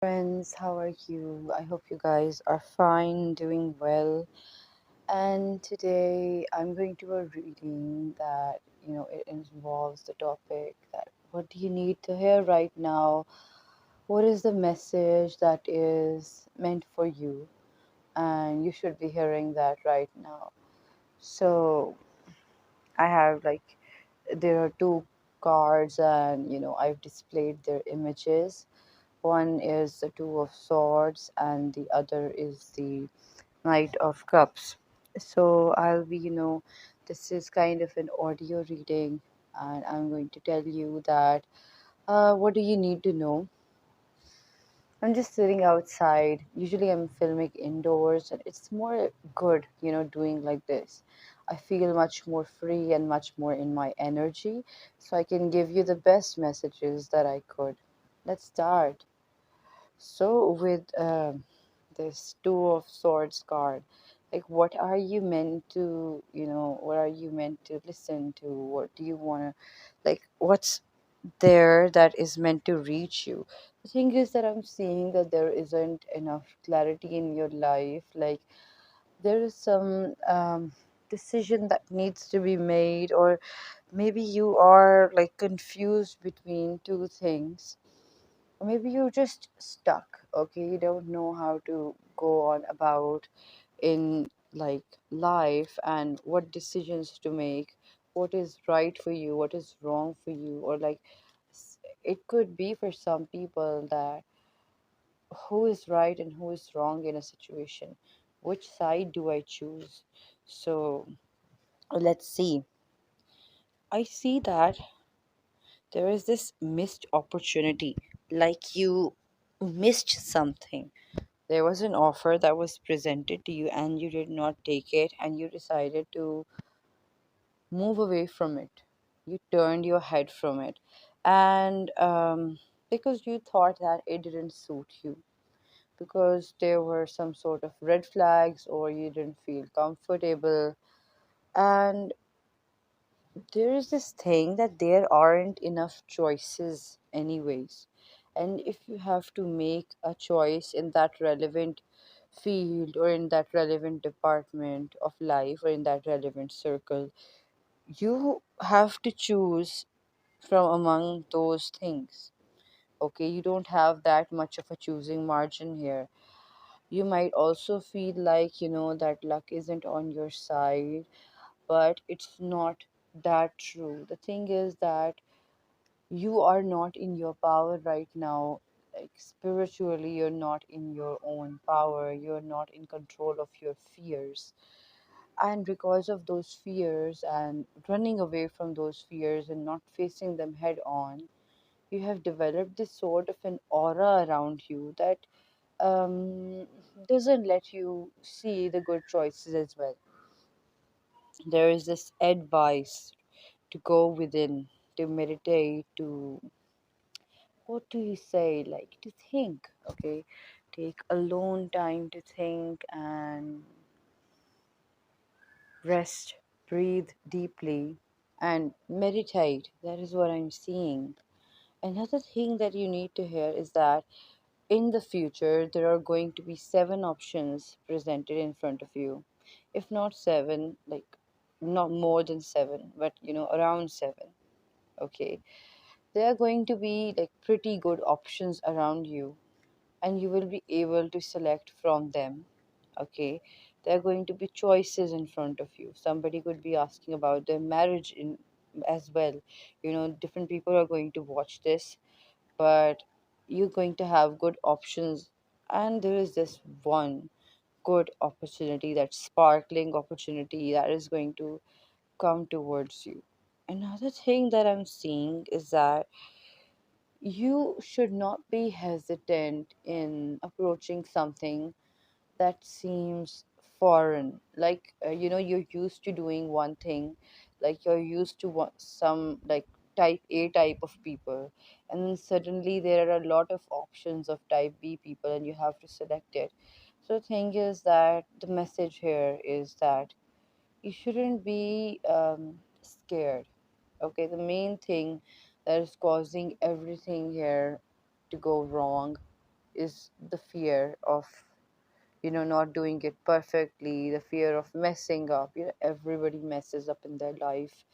Friends, how are you? I hope you guys are fine, doing well. And today I'm going to a reading that, it involves the topic that what do you need to hear right now? What is the message that is meant for you? And you should be hearing that right now. So I have there are two cards, and I've displayed their images. One is the Two of Swords, and the other is the Knight of Cups. So I'll be, this is kind of an audio reading, and I'm going to tell you that what do you need to know? I'm just sitting outside. Usually I'm filming indoors, and it's more good, doing like this. I feel much more free and much more in my energy, so I can give you the best messages that I could. Let's start. So, with this Two of Swords card, like what are you meant to, what are you meant to listen to? What do you want to, what's there that is meant to reach you? The thing is that I'm seeing that there isn't enough clarity in your life. Like, there is some decision that needs to be made, or maybe you are like confused between two things, or maybe you're just stuck. Okay, you don't know how to go on about in like life, and what decisions to make, what is right for you, what is wrong for you, or it could be for some people that who is right and who is wrong in a situation, which side do I choose? So let's see. I see that there is this missed opportunity, like you missed something. There was an offer that was presented to you and you did not take it, and you decided to move away from it. You turned your head from it. And because you thought that it didn't suit you, because there were some sort of red flags, or you didn't feel comfortable. And there is this thing that there aren't enough choices, anyways. And if you have to make a choice in that relevant field, or in that relevant department of life, or in that relevant circle, you have to choose from among those things. Okay, you don't have that much of a choosing margin here. You might also feel like, that luck isn't on your side, but it's not that true. The thing is that you are not in your power right now. Like, spiritually, you're not in your own power, you're not in control of your fears. And because of those fears, and running away from those fears and not facing them head on, you have developed this sort of an aura around you that um, doesn't let you see the good choices as well. There is this advice to go within, to meditate, to, what do you say, like to think. Okay, take alone time to think and rest, breathe deeply, and meditate. That is what I'm seeing. Another thing that you need to hear is that in the future there are going to be seven options presented in front of you. If not seven, like not more than seven, but around seven. Okay, there are going to be like pretty good options around you, and you will be able to select from them. Okay, there are going to be choices in front of you. Somebody could be asking about their marriage in as well. Different people are going to watch this, but you're going to have good options. And there is this one good opportunity, that sparkling opportunity that is going to come towards you. Another thing that I'm seeing is that you should not be hesitant in approaching something that seems foreign. Like, you're used to doing one thing, like you're used to some like type A type of people, and then suddenly there are a lot of options of type B people, and you have to select it. So the thing is that the message here is that you shouldn't be scared. Okay, the main thing that is causing everything here to go wrong is the fear of, not doing it perfectly, the fear of messing up. Everybody messes up in their life.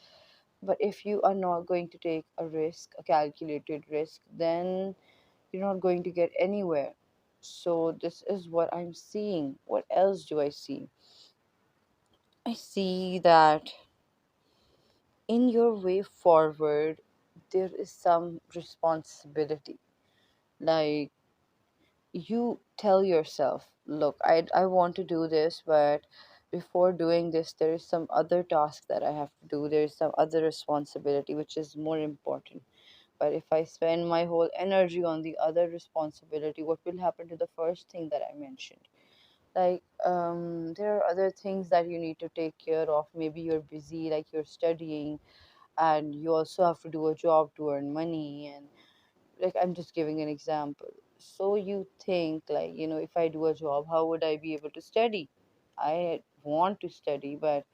But if you are not going to take a risk, a calculated risk, then you're not going to get anywhere. So this is what I'm seeing. What else do I see? I see that in your way forward, there is some responsibility. Like, you tell yourself, look, I want to do this, but before doing this, there is some other task that I have to do. There is some other responsibility which is more important. But if I spend my whole energy on the other responsibility, what will happen to the first thing that I mentioned? Like, there are other things that you need to take care of. Maybe you're busy, like you're studying, and you also have to do a job to earn money. And like, I'm just giving an example. So you think, like, if I do a job, how would I be able to study? I want to study, but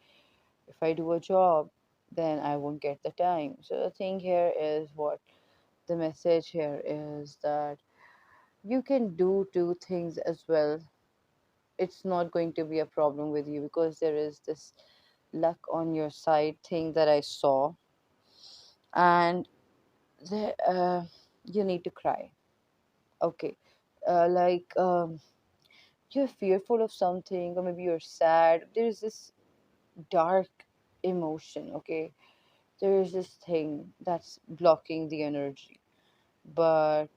if I do a job, then I won't get the time. So the thing here is, what the message here is, that you can do two things as well. It's not going to be a problem with you, because there is this luck on your side thing that I saw. And you need to cry. Okay. Like, you're fearful of something, or maybe you're sad. There's this dark emotion, okay? There is this thing that's blocking the energy. But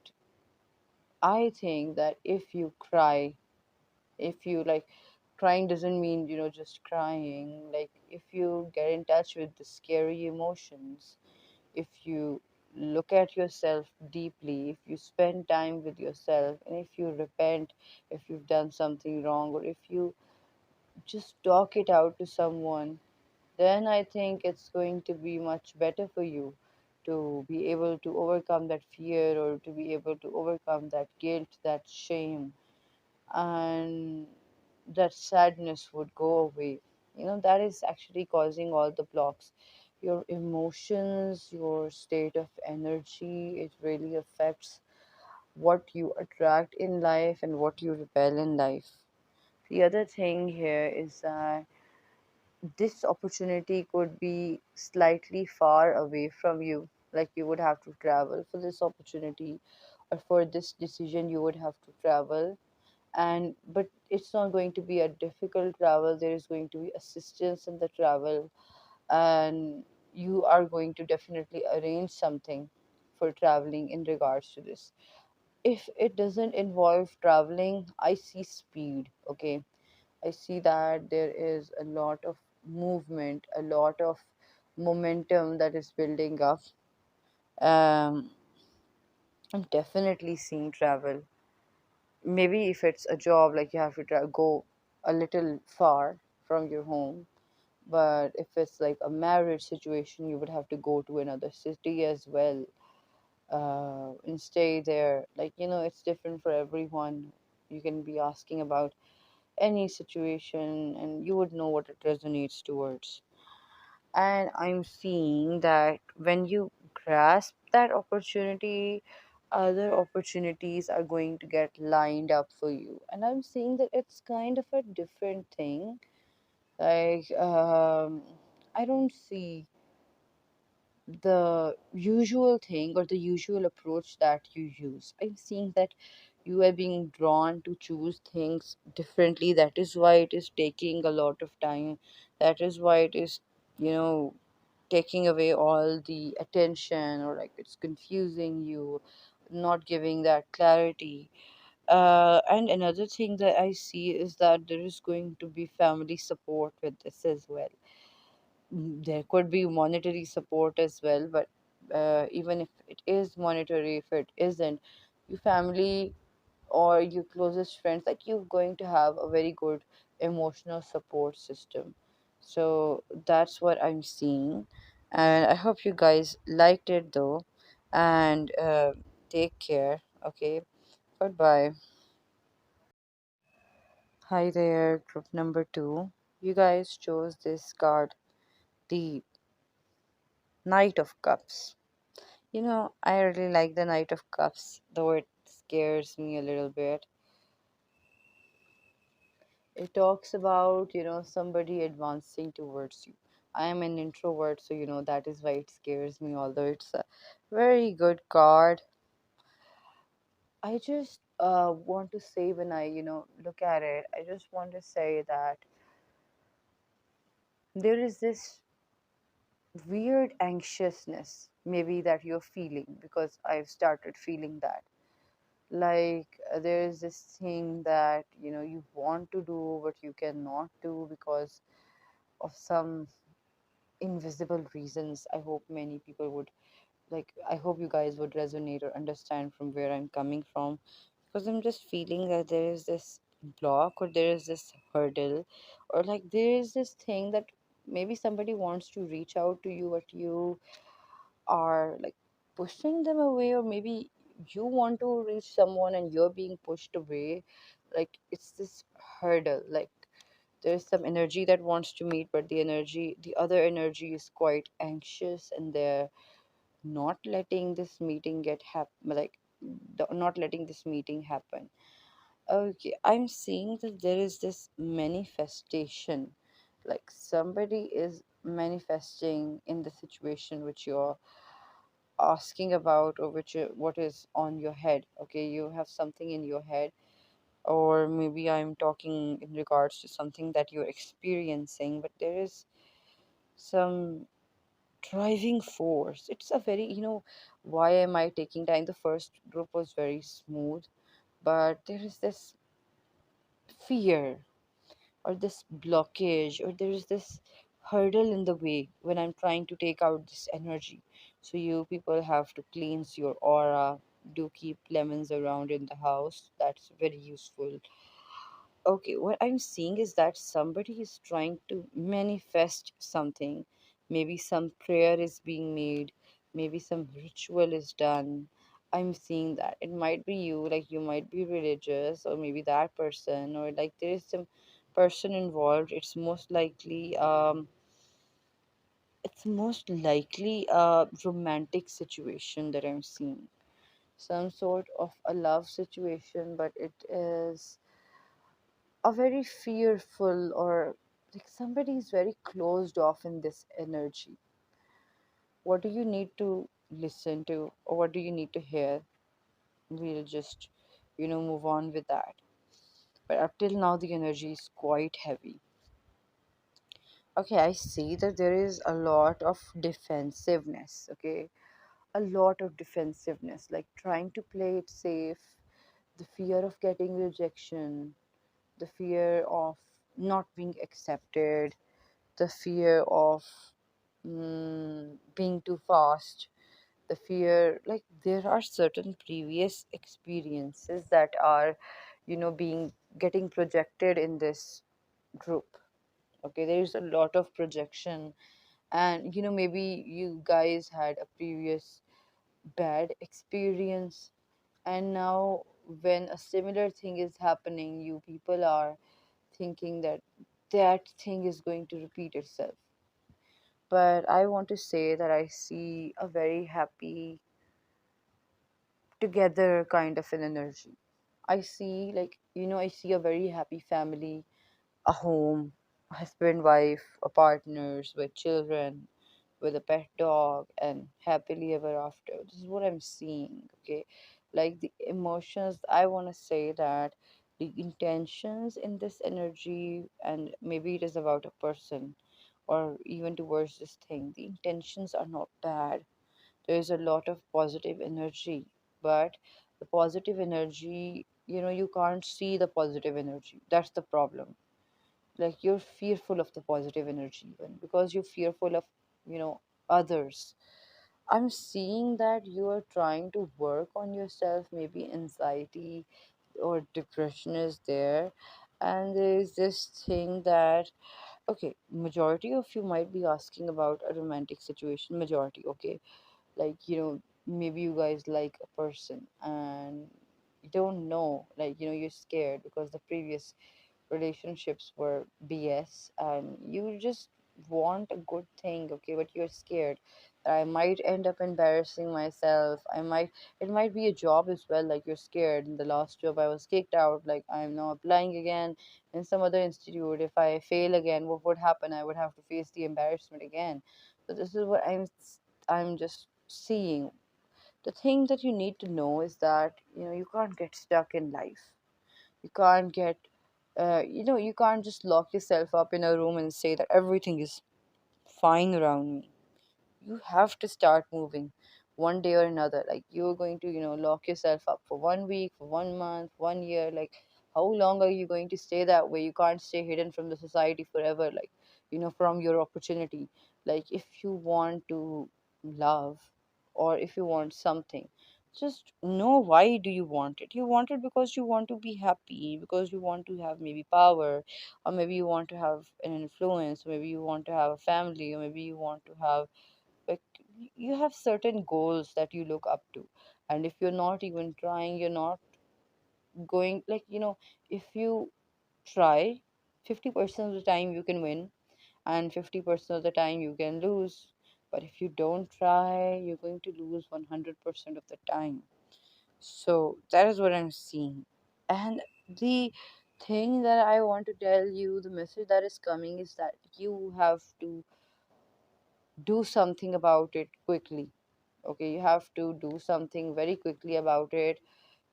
I think that if you cry, if you like, crying doesn't mean, just crying. Like, if you get in touch with the scary emotions, if you look at yourself deeply, if you spend time with yourself, and if you repent, if you've done something wrong, or if you just talk it out to someone, then I think it's going to be much better for you to be able to overcome that fear, or to be able to overcome that guilt, that shame, and that sadness would go away. That is actually causing all the blocks. Your emotions, your state of energy, it really affects what you attract in life and what you repel in life. The other thing here is that this opportunity could be slightly far away from you. Like, you would have to travel for this opportunity, or for this decision you would have to travel. And but it's not going to be a difficult travel. There is going to be assistance in the travel, and you are going to definitely arrange something for traveling in regards to this. If it doesn't involve traveling, I see speed. Okay, I see that there is a lot of movement, a lot of momentum that is building up. um I'm definitely seeing travel. Maybe if it's a job, like, you have to go a little far from your home. But if it's like a marriage situation, you would have to go to another city as well, and stay there. Like, it's different for everyone. You can be asking about any situation, and you would know what it resonates towards. And I'm seeing that when you grasp that opportunity, other opportunities are going to get lined up for you. And I'm seeing that it's kind of a different thing. Like, I don't see the usual thing or the usual approach that you use. I'm seeing that you are being drawn to choose things differently. That is why it is taking a lot of time. That is why it is, you know, taking away all the attention, or like it's confusing you, not giving that clarity. And another thing that I see is that there is going to be family support with this as well. There could be monetary support as well, but even if it is monetary, if it isn't, your family or your closest friends, like, you're going to have a very good emotional support system. So that's what I'm seeing, and I hope you guys liked it though. And take care. Okay, goodbye. Hi there, group number two. You guys chose this card, the Knight of Cups. I really like the Knight of Cups, though it's scares me a little bit. It talks about, somebody advancing towards you. I am an introvert, so that is why it scares me, although it's a very good card. I just want to say, when I, look at it, I just want to say that there is this weird anxiousness maybe that you're feeling, because I've started feeling that. Like there is this thing that, you want to do, but you cannot do because of some invisible reasons. I hope many people would, like, I hope you guys would resonate or understand from where I'm coming from, because I'm just feeling that there is this block, or there is this hurdle, or like there is this thing that maybe somebody wants to reach out to you, but you are like pushing them away, or maybe you want to reach someone and you're being pushed away. Like it's this hurdle, like there's some energy that wants to meet, but the other energy is quite anxious, and they're not letting this meeting get happen, like not letting this meeting happen. Okay, I'm seeing that there is this manifestation, like somebody is manifesting in the situation which you're asking about, or what is on your head. Okay, you have something in your head, or maybe I'm talking in regards to something that you're experiencing, but there is some driving force. It's a very, why am I taking time? The first group was very smooth, but there is this fear, or this blockage, or there is this hurdle in the way when I'm trying to take out this energy. So you people have to cleanse your aura. Do keep lemons around in the house. That's very useful. Okay, what I'm seeing is that somebody is trying to manifest something. Maybe some prayer is being made, maybe some ritual is done. I'm seeing that. It might be you, like you might be religious, or maybe that person, or like there is some person involved. It's most likely a romantic situation that I'm seeing. Some sort of a love situation, but it is a very fearful, or like somebody is very closed off in this energy. What do you need to listen to, or what do you need to hear? We'll just, move on with that. But up till now, the energy is quite heavy. Okay, I see that there is a lot of defensiveness. Okay, a lot of defensiveness, like trying to play it safe, the fear of getting rejection, the fear of not being accepted, the fear of being too fast, the fear, like there are certain previous experiences that are, being getting projected in this group. Okay, there is a lot of projection, and maybe you guys had a previous bad experience, and now when a similar thing is happening, you people are thinking that that thing is going to repeat itself. But I want to say that I see a very happy, together kind of an energy. I see, like, I see a very happy family, a home, a husband, wife, a partners with children, with a pet dog, and happily ever after. This is what I'm seeing, okay? Like the emotions, I want to say that the intentions in this energy, and maybe it is about a person or even towards this thing, the intentions are not bad. There is a lot of positive energy, but the positive energy, you can't see the positive energy. That's the problem. Like you're fearful of the positive energy, even because you're fearful of, others. I'm seeing that you are trying to work on yourself. Maybe anxiety or depression is there, and there is this thing that, okay, majority of you might be asking about a romantic situation. Majority, okay, like, maybe you guys like a person and you don't know, like, you're scared because the previous relationships were BS, and you just want a good thing, okay, but you're scared. I might end up embarrassing myself. It might be a job as well, like you're scared. In the last job, I was kicked out, like I'm now applying again in some other institute. If I fail again, what would happen? I would have to face the embarrassment again. So this is what I'm just seeing. The thing that you need to know is that, you can't get stuck in life. You can't get, you can't just lock yourself up in a room and say that everything is fine around me. You have to start moving one day or another. Like you're going to, lock yourself up for 1 week, for 1 month, 1 year. Like how long are you going to stay that way? You can't stay hidden from the society forever, like, from your opportunity. Like if you want to love, or if you want something, just know why do you want it. You want it because you want to be happy, because you want to have maybe power, or maybe you want to have an influence, maybe you want to have a family, or maybe you want to have, like, you have certain goals that you look up to. And if you're not even trying, you're not going, like, if you try 50% of the time you can win, and 50% of the time you can lose. But if you don't try, you're going to lose 100% of the time. So that is what I'm seeing. And the thing that I want to tell you, the message that is coming, is that you have to do something about it quickly. Okay, you have to do something very quickly about it.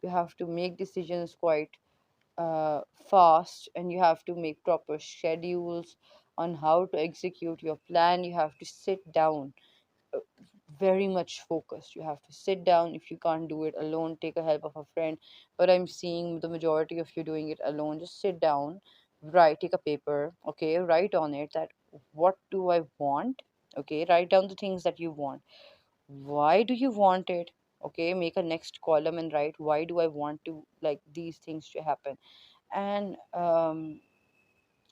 You have to make decisions quite fast, and you have to make proper schedules on how to execute your plan. You have to sit down, uh, very much focused. You have to sit down. If you can't do it alone, take a help of a friend. But I'm seeing the majority of you doing it alone. Just sit down, write, take a paper, okay, write on it that what do I want. Okay, write down the things that you want. Why do you want it? Okay, make a next column and write, why do I want to, like, these things to happen. And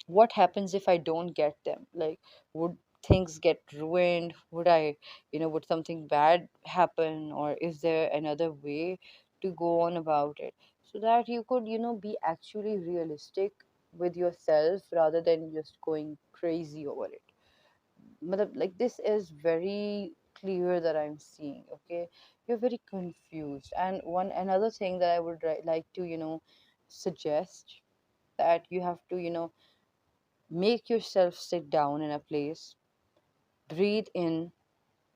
what happens if I don't get them? Like, would things get ruined? Would I, would something bad happen, or is there another way to go on about it, so that you could, be actually realistic with yourself rather than just going crazy over it. Like, this is very clear that I'm seeing. Okay, you're very confused. And one another thing that I would like to, suggest, that you have to, make yourself sit down in a place, breathe in,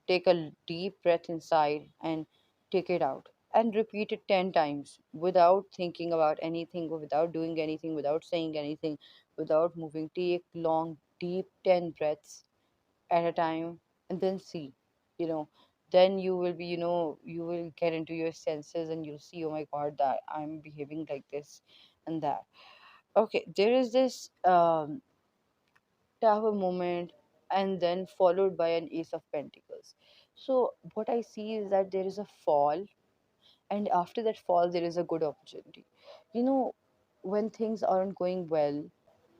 take a deep breath inside, and take it out. And repeat it 10 times without thinking about anything, or without doing anything, without saying anything, without moving. Take long, deep 10 breaths at a time, and then see, you know, then you will be, you will get into your senses, and you'll see, oh my God, that I'm behaving like this and that. Okay, there is this tower moment, and then followed by an ace of pentacles. So what I see is that there is a fall, and after that fall there is a good opportunity. you know when things aren't going well,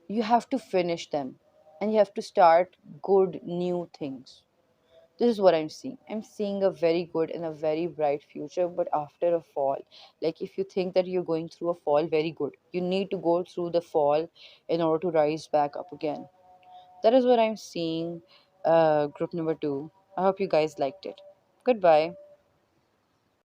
you have to finish them, and you have to start good new things. This is what I'm seeing. I'm seeing a very good and a very bright future, but after a fall. Like, if you think that you're going through a fall, very good, you need to go through the fall in order to rise back up again. That is what I'm seeing. Group number 2. I hope you guys liked it. Goodbye.